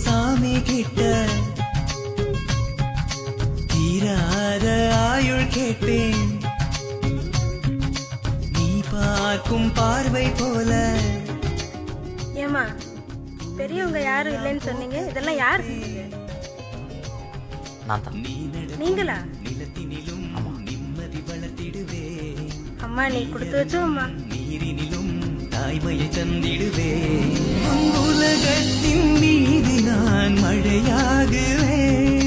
சாமி கிட்ட தீராத ஆயுள் கேட்டேன், நீ பார்க்கும் பார்வை போல. ஏமா பெரியவங்க யாரும் இல்லைன்னு சொன்னீங்க, இதெல்லாம் யார் செஞ்சீங்க? நீங்களா? நிலத்தினிலும் நிம்மதி வளர்த்திடுவே, அம்மா நீ கொடுத்து வச்சோம்மா. நீரினிலும் தாய்மையை தந்திடுவே, உலகத்தின் மீது நான் மழையாகுவேன்.